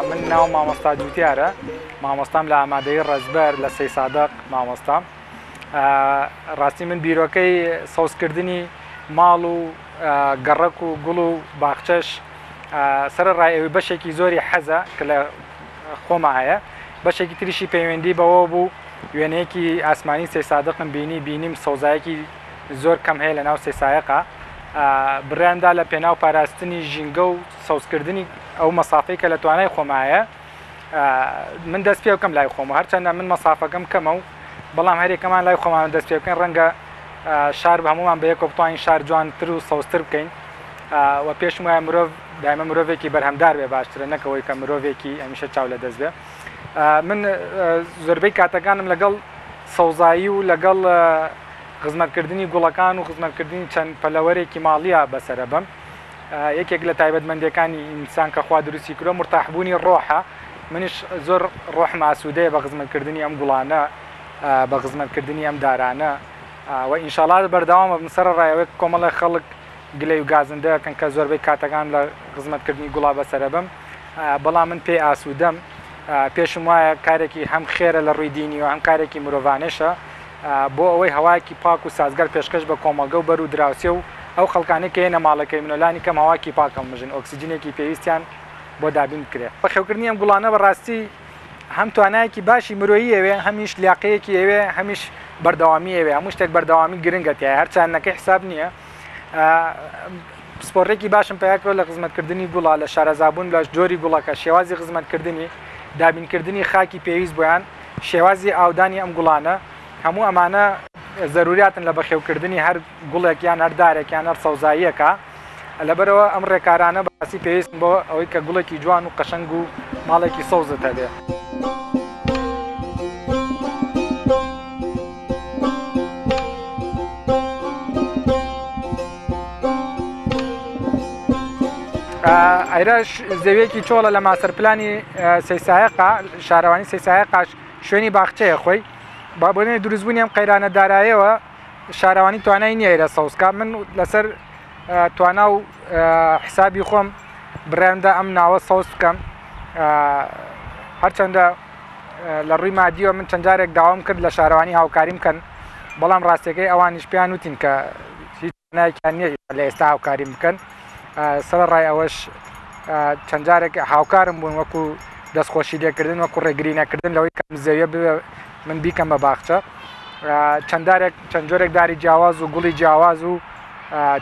من ناو مامۆستا جوتیارە مامۆستام لە ئامادەی ڕەزبەر لە سەی سادق مامۆستام ڕاستی من بیرۆکەی سەوزکردنی ماڵ و گەڕک و گوڵ و باخچەش سەرڕای ئەوەی بەشێکی زۆری حەزە کە لە خۆمە هەیە بەشێکی تریشی پەیوەندی بەوە بوو وێنەیەکی ئاسمانی سەی سادقم بینیم سەوزایەکی زۆر کەم هەیە لە ناو سەی سایەقە بڕیاندا لە پێناو پاراستنی ژینگە و سەوزکردنی ئەو مەسافەی کە لە توانای خۆمایە من دەست پێ بکەم لای خۆم هەرچەندە من مەسافەکەم کەمە و بەڵام هەرێکەمان لای خۆمان دەست پێ بکەین ڕەنگە شار هەمومان بەیەکەوە بتوانین شار جوانتر و سەوزتر بکەین و پێشم وایە مرۆڤ دایمە مرۆڤێکی بەرهەمدار بێ باشترە نەکەوەی کە مرۆڤێکی هەمیشە چاو لە دەست بێ من زۆربەی کاتەکانم لەگەڵ سەوزایی و لەگەڵ خزمەتکردنی گوڵەکان و خزمەتکردنی چەند پەلەوەرێکی ماڵیە بەسەرە بم یەکێک لە تایبەتمەندیەکانی ئینسان کە خوا دروستی کردووە مرتاحبوونی ڕۆحە منیش زۆر ڕۆحم ئاسوودەیە بە خزمەتکردنی ئەم گوڵانە بە خزمەتکردنی ئەم دارانە و ئینشاڵڵا بەردەوامە بن سەرڕایەوەی کۆمەڵی خەڵک گلەی و گازندەکەن کە زۆربەی کاتەکان لە خزمەتکردنی گوڵا بەسەرە بم بەڵام من پێی ئاسوودەم پێشم وایە کارێکی هەم خێرە لە ڕووی دینی و هەم کارێکی مرۆڤانێشە بۆ ئەوەی هەواکی پاک و سازگەر پێشکەش بە کۆمەلگە و بەر و دراوسێ و ئەو خەڵکانی کە هێنە ماڵەکەی منۆلانی کەم هەواکی پاکەم مژن ئۆکسیجینێکی پێویستیان بۆ دابین بکرێت بەخێوکردنی ئەم گوڵانە بەڕاستی هەم توانایەکی باشی مرۆیی ئەوێ هەمیش لیاقەیەکی ئەوێ هەمیش بەردەوامی ئەوێ هەموو شتێک بەردەوامی گرنگە تایە هەرچانەکەی حساب نییە سپۆڕێکی باشم پێیاکرۆ لە خزمەتکردنی گوڵا لە شارەزابوون لە جۆری گوڵەکە شێوازی خزمەتکردنی دابینکردنی خاکی پێویست بۆیان شێوازی ئاودانی ئەم گوڵانە هەموو ئەمانە زەروریاتن لە بەخێوکردنی هەر گوڵێکیان هەردارێکیان هەر سەوزاییەکە لەبەرەوە ئەم ڕێکارانە باسی پێویست بۆ ئەوەی کە گوڵێکی جوان و قەشەنگ و ماڵێکی سەوزت هەبێ. ئەیرەش زەویەکی چۆڵە لە ماسەرپلانی سەی سایەقا شارەوانی سەی سایەقاش شوێنی باخچەیە خۆی با بۆنێ دروستبوونی ئەم قەیرانە داراییەوە شارەوانی توانای نییە ئێرە سەوزکە من لەسەر توانا و حسابی خۆم بڕێمدا ئەم ناوە سەوز بکەم هەرچەندە لە ڕووی مادیوە من چەند جارێک داوام کرد لە شارەوانی هاوکاریم بکەن بەڵام ڕاستیەکەی ئەوانیش پێیان وتین کە هیچ نایکیان نییە لە ئێستا هاوکاریم بکەن سەرڕای ئەوەش چەند جارێک هاوکارم بوون وەکو دەستخۆشی لێکردن وەکو ڕێگرینەکردن لەوەی کەم زەویە بوێ من بیکەم بە باخچە چەند جۆرێک داری جیاواز و گوڵی جیاواز و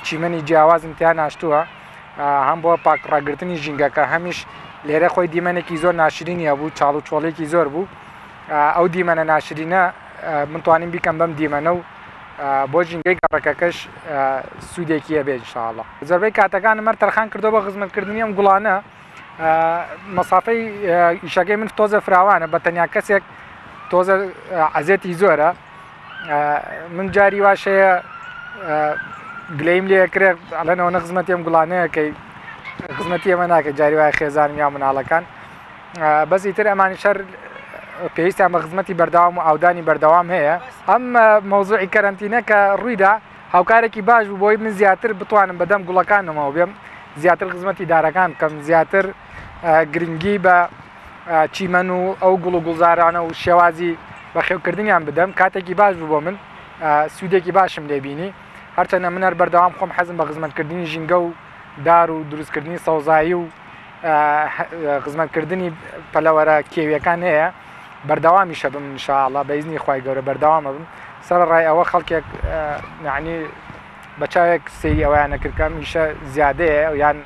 چیمەنی جیاواز امتیان ناشتووە هەم بۆ پاکڕاگرتنی ژینگەکە هەمیش لێرە خۆی دیمەنێکی زۆر ناشرینیە بوو چاڵ و چۆڵێکی زۆر بوو ئەو دیمەنە ناشرینە من توانیم بیکەم بەم دیمەنە و بۆ ژینگەی گەڕەکەکەش سوودێکی هەبێ ئینشاءڵڵا زۆربەی کاتەکانم هەر تەرخان کردەوە بە خزمەتکردنی ئەم گوڵانە مەسافەی ئیشەکەی من تۆزە فراوانە بە تەنیا کەسێک تۆزە عەزێتی زۆرە من جاری واشەیە گلەیم لێ کرێ ئەڵێنەوە خزمەتی ئەم گوڵانەیە کەی خزمەتی ئەمە ناکە جاری وایە خێزانم یا مناڵەکان بەزی تر ئەمانی شەر پێویستیان بە خزمەتی بەردەوام و ئاودانی بەردەوام هەیە ئەم مەوزوعی کەرەنتینە کە ڕوویدا هاوکارێکی باش بوو بۆی من زیاتر بتوانم بەدەم گوڵەکانمەوە بێم زیاتر خزمەتی دارەکان بکەم زیاتر گرنگی بە چیمەن و ئەو گوڵ و گوڵزارانە و شێوازی بەخێوکردنیان بدەم کاتێکی باش بوو بۆ من سوودێکی باشم لێبینی هەرچەندە من هەر بەردەوام خۆم حەزم بە خزمەتکردنی ژینگە و دار و دروستکردنی سەوزایی و خزمەتکردنی پەلەوەرە کێویەکان هەیە بەردەوامیشە بم انشاءالله بەئیزنی خوای گەورە بەردەوامە بم سەر ڕای ئەوە خەڵکێک یعنی بە چاوێک سەیری ئەویانە کرد کە ئەم ئیشە زیادەیە یان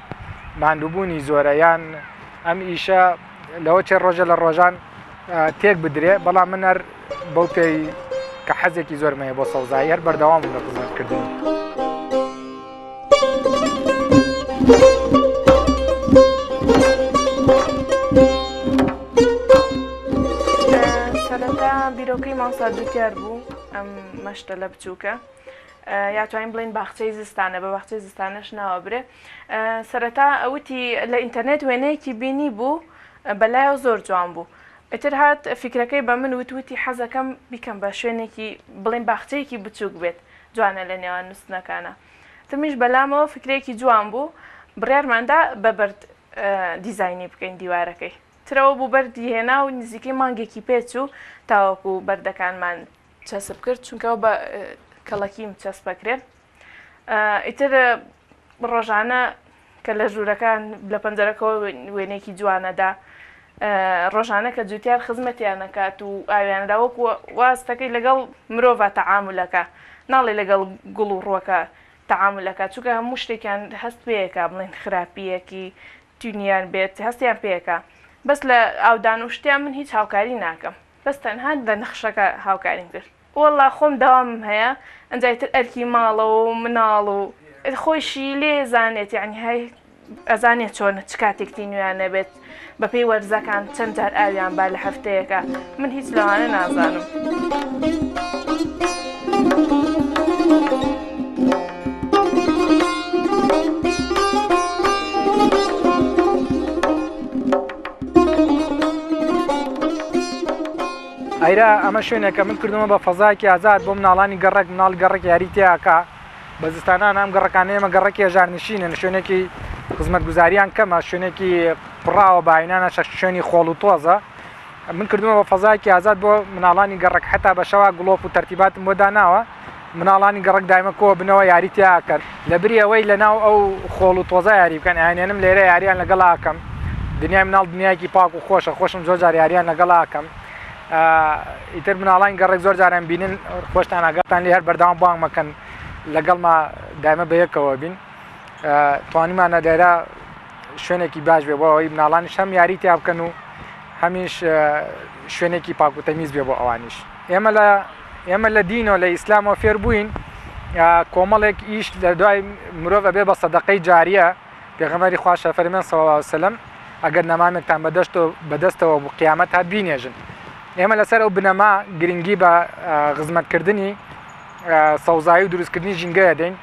ماندووبوونی زۆرە یان ئەم ئیشە لەوە چێ ڕۆژە لە ڕۆژان تێک بدرێ بەڵام من هەر بەو پێی کە حەزێکی زۆرمەیە بۆ سەوزایی هەر بەردەوام لە خزمەتکردنی. سەرەتا بیرۆکەی مامۆستا جوتیار بوو ئەم مەشتە لە بچووکە یاتوانین بڵین باخچەی زستانە بە باخچەی زستانەش ناوە برێ سەرەتا ئەوتی لە ئینتەرنێت وێنەیەکی بینی بوو بەلایەوە زۆر جوان بوو ئیتر هات فیکرەکەی بە من وتوتی حەزەکەم بیکەم بە شوێنێکی بڵین باخچەیەکی بچووک بێت جوانە لە نێوان نووسنەکانە تمیش بەلامەوە فکرێکی جوان بوو بڕیارماندا بە بەرد دیزاینی بکەین دیوارەکەی ترەوە بوو بەردی هێنا و نزیکەی مانگێکی پێچوو تاوەکو بەردەکانمان چەسب کرد چونکەەوە بە کەڵەکیم چەسبەکرێت ئیتر ڕۆژانە کە لە ژوورەکان لە پەنجەرەکەەوە وێنێکی جوانەدا ڕۆژانە کە جوتیار خزمەتیان نەکات و ئاویاندا وەکو واستەکەی لەگەڵ مرۆڤ تەعاملەکە ناڵێ لەگەڵ گوڵ و ڕووەکە تەعاملەکە چونکە هەموو شتێکیان هەست پێیەکە بڵێن خراپیەکی تونیان بێت هەستیان پێیەکە بەس لە ئاودان و شتیان من هیچ هاوکاری ناکەم بەس تەنها لە نەخشەکە هاوکاریم کرد وەڵا خۆم داوامم هەیە ئەنجایتر ئەرکی ماڵەوە و مناڵ و خۆشی لێ زانێت یعنی هەی ئەزانێت چۆن چ کاتێکتی نوێیان نەبێت بە پێی وەرزەکان چەند جار ئاویان با لە هەفتەیەەکە من هیچ لەوانە نازانم. ئەیرا ئەمە شوێنێکە من کردومە بە فەزایکی ئازاد بۆ مناڵانی گەڕێک مناڵ گەڕێک یاری تیاکە بە زستانان ئەم گەڕەکانەیەمە گەڕێکی هێژارنشینن شوێنێکی خزمەتگوزاریان کەمە شوێنێکی پڕاوە باینانە شوێنی خۆڵ و تۆزە من کردومە بە فەزایکی ئازاد بۆ مناڵانی گەڕێک حتا بە شەوا گڵۆپ و تەرتیباتم بۆ داناوە مناڵانی گەڕێک دایمە کۆ بنەوە یاری تیاکەن لە بری ئەوەی لە ناو ئەو خۆڵ و تۆزە یاری بکەن ئاینێنم لێرە یاریان لەگەڵاکەم دنیای مناڵ دنیایکی پاک و خۆشە خۆشم زۆر جار یاریان لەگەڵاکەم ئیتر مناڵانی گەڕێک زۆر جاران بینن خۆشتان ئاگاتان لێ هەر بەردەوام بانگ مەکەن لەگەڵما دایمە بەیەکەوە بین توانیمانە دەیرا شوێنێکی باش بێ بۆ ئەوەی مناڵانیش هەم یاری تیا بکەن و هەمیش شوێنێکی پاک و تەمیز بێ بۆ ئەوانیش ئێمە لە دینەوە لە ئیسلامەوە فێر بووین کۆمەڵێک ئیش لە دوای مرۆڤ ئەبێ بە سەدەقەی جاریە پێغەمبەری خوا فەرمێن صلی الله علیه وسلم ئەگەر نەمامێکتان بەدەستەوە بۆ قیامەت هات بینێژن ئێمە لەسەر ئەو بنەما گرنگی بە خزمەتکردنی سەوزایی و دروستکردنی ژینگەیە دەین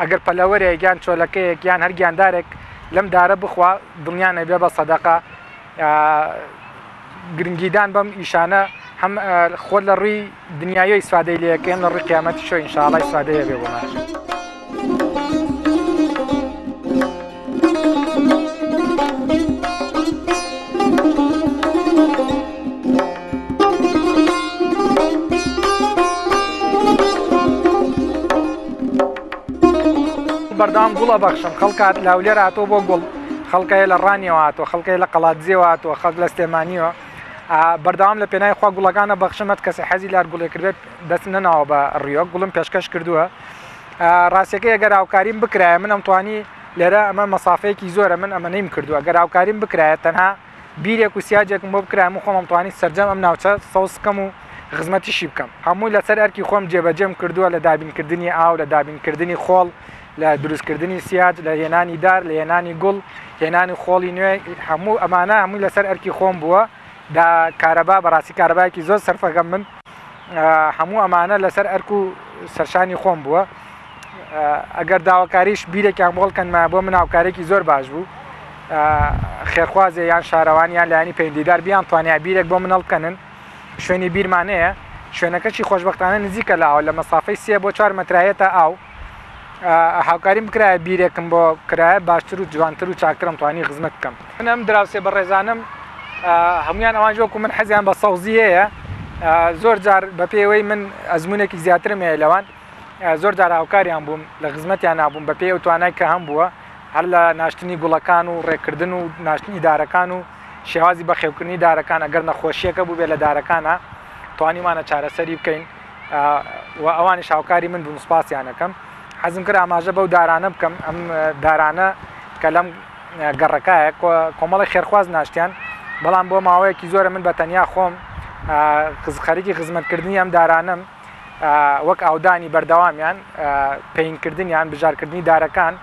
ئەگەر پەلەوەرێک یان چۆلەکەیەک یان هەر گیاندارێک لەم دارە بخوا دڵنیان نەبێ بە سەدەقە گرنگیدان بەم ئیشانە هەم خۆ لە ڕووی دنیای ئیسفادەی لەکەین لە ڕووی قیامەتی شۆ ئینشاءالله ئیسفادەیە بێ بۆ ماش. بەردەوام گوڵە بەخشم خەڵکات لاولێر هاتۆ بۆ گوڵ خەڵکەیە لە ڕانیەوە هاتۆ خەڵکەی لە قەڵاتزیەوە هاتۆ خەڵک لە سلێمانیەوە بەردەوام لە پێناوی خوا گوڵەکانە بەخشمەت کەسی حەزی لار گوڵێ کردێت دەست نەناوە بە ڕیۆ گوڵم پێشکەش کردووە ڕاستیەکەی ئەگەر هاوکاریم بکرایە من ئەمتوانی لێرە ئەمە مەسافەیەکی زۆرە من ئەمە نەیم کردووە ئەگەر هاوکاریم بکرایە تەنها بیرێک و سیاجێکم بۆ بکرایم و خۆم ئەمتوانی سەرجەم ئەم ناوچە سەوز بکەم و خزمەتیشی بکەم هەمووی لەسەر ئەرکی خۆم جێبەجێم کردووە لە دابینکردنی ئاو لە دابینکردنی خۆڵ لە دروستکردنی سیاج لە هێنانی دار لە هێنانی گوڵ هێنانی خۆڵی نوێ هەموو ئەمانە هەمووی لەسەر ئەرکی خۆم بووە دا کارەبا بەڕاستی کارەبایەکی زۆر سەرفەکەم من هەموو ئەمانە لەسەر ئەرک و سەرشانی خۆم بووە ئەگەر داواکاریش بیرێکیان بۆڵکەنمە بۆ من هاوکارێکی زۆر باش بوو خێرخوازێ یان شارەوان یان لایانی پەیوەندیدار بیان توانیا بیرێک بۆ منەڵ بکەنن شوێنی بیرمانەیە شوێنەکەشی خۆشبەختانە نزیکە لە ئاو لە مەسافەی 3 بۆ 4 مەترایەتە ئاو هاوکاریم بکرایە بیرێکم بۆ کرایە باشتر و جوانتر و چاکترم توانی خزمەت بکەم من ئەم دراوسێ بەڕێزانم هەمویان ئەوان جۆکو من حەزیان بە سەوزی هەیە زۆر جار بە پێوەی من ئەزمونێکی زیاترم هەیە لەوان زۆر جار هاوکاریان بووم لە خزمەتیان نابووم بە پێی ئەو توانای کە هەم بووە هەر لە ناشتنی گوڵەکان و ڕێکردن و ناشتنی دارەکان و شێوازی بەخێوکردنی دارەکان ئەگەر نەخۆشیەکە بوو بێ لە دارەکانە توانیمانە چارەسەری بکەین و ئەوانش هاوکاری من بوون سوپاسیانەکەم حەزم کرد ئاماژە بەو دارانە بکەم ئەم دارانە کە لەم گەڕەکایە کۆمەڵی خێرخواز ناشتیان بەڵام بۆ ماوەیەکی زۆرە من بە تەنیا خۆم خەریکی خزمەتکردنی ئەم دارانم وەک ئاودانی بەردەوامیان پەینکردنیان بژارکردنی دارەکان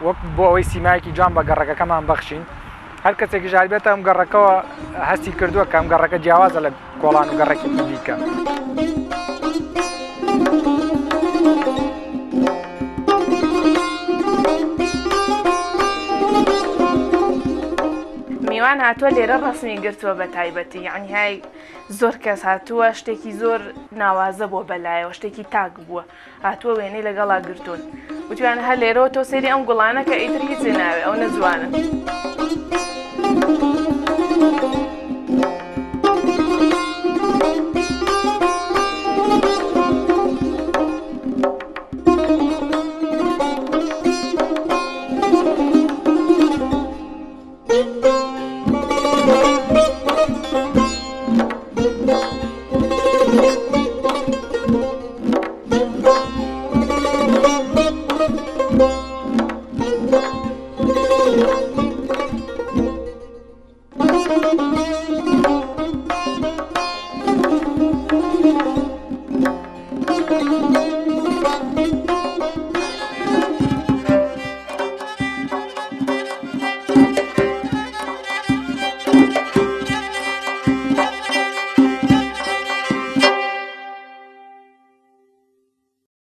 وەک بۆ ئەوەی سیمایەکی جوان بە گەڕەکەکەمان بەخشین هەر کەسێکی ژار بێتە ئەم گەڕەکەەوە هەستی کردووە کە ئەم گەڕەکە جیاوازە لە کۆڵان و گەڕێکی دیکە. میوان هاتووە لێرە ڕسمی گرتووە بە تایبەتی یعنی های زۆر کەس هاتووە شتێکی زۆر ناوازە بۆ بەلایەوە شتێکی تاک بووە هاتووە وێنەی لەگەڵا گرتوون وتوانە هەر لێرەوە تۆ سێری ئەم گوڵانە کە ئیتر هیچ ناوێ ئەو نەجوانن.